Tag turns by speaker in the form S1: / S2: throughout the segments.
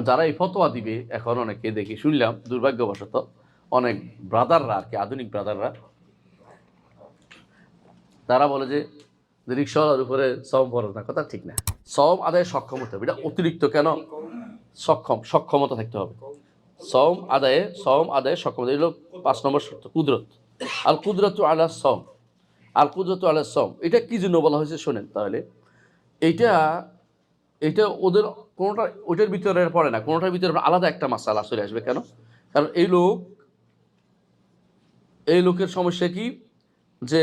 S1: যারা এই ফতোয়া দিবে এখন অনেকে দেখি শুনলাম দুর্ভাগ্যবশত অনেক ব্রাদাররা আর কি, আধুনিক ব্রাদাররা, তারা বলে যে রিক্সাওয়ালার উপরে সওম ফরজ না। কথা ঠিক না। সওম আদায়ে সক্ষম হতে হবে। এটা অতিরিক্ত কেন? সক্ষমতা থাকতে হবে। সওম আদায়ে সক্ষমতা, এগুলো 5 নম্বর শর্ত। কুদরত, আল কুদরতু আলা সওম, আল কুদরতু আলা সওম, এটা কি জন্য বলা হয়েছে শোনেন তাহলে। এইটা এইটা ওদের কোনোটা ওইটার ভিতরে পড়ে না, কোনোটার ভিতরে আলাদা একটা মাসালা চলে আসবে। কেন? কারণ এই লোকের সমস্যা কি, যে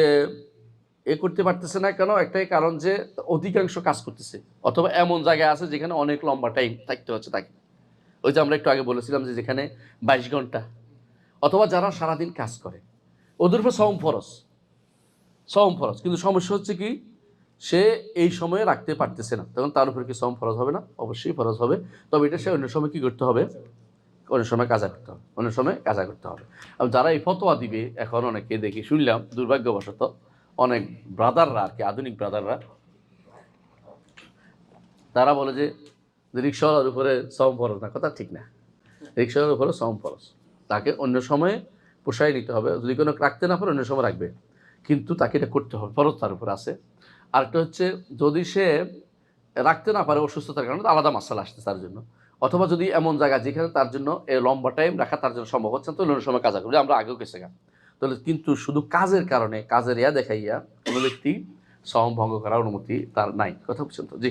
S1: এ করতে পারতেছে না। কেন? একটাই কারণ যে অধিকাংশ কাজ করতেছে, অথবা এমন জায়গায় আছে যেখানে অনেক লম্বা টাইম থাকতে হচ্ছে তাকে। ওই যে আমরা একটু আগে বলেছিলাম যে যেখানে 22 ঘন্টা, অথবা যারা সারাদিন কাজ করে ওদের উপর সওম ফরজ, কিন্তু সমস্যা হচ্ছে কি, সে এই সময়ে রাখতে পারতেছে না, তখন তার উপর কি সওম ফরজ হবে না? অবশ্যই ফরজ হবে। তবে এটা সে অন্য সময় কি করতে হবে? অন্য সময় কাজা করতে হবে, অন্য সময় কাজা করতে হবে। আর যারা এই ফতোয়া দিবে এখন অনেকে দেখি শুনলাম দুর্ভাগ্যবশত অনেক ব্রাদাররা আর কি, আধুনিক ব্রাদাররা, তারা বলে যে রিক্সাওয়ালার উপরে সওম ফরজ না। কথা ঠিক না। রিক্সাওয়ালার উপরে সওম ফরজ, তাকে অন্য সময়ে পোষায় নিতে হবে। যদি কোনো রাখতে না পারে অন্য সময় রাখবে, কিন্তু তাকে এটা করতে হবে, ফরজ তার উপর আছে। আরেকটা হচ্ছে, যদি সে রাখতে না পারে অসুস্থতার কারণে, আলাদা মাসালা আসছে তার জন্য। অথবা যদি এমন জায়গা যেখানে তার জন্য লম্বা টাইম রাখা তার জন্য সম্ভব হচ্ছে না, তো অন্য সময় কাজা করবে, আমরা আগেও গেছে গা। তাহলে কিন্তু শুধু কাজের কারণে, কাজের দেখাইয়া কোনো ব্যক্তি সওম ভঙ্গ করার অনুমতি তার নাই। কথা বুঝছেন তো? জি।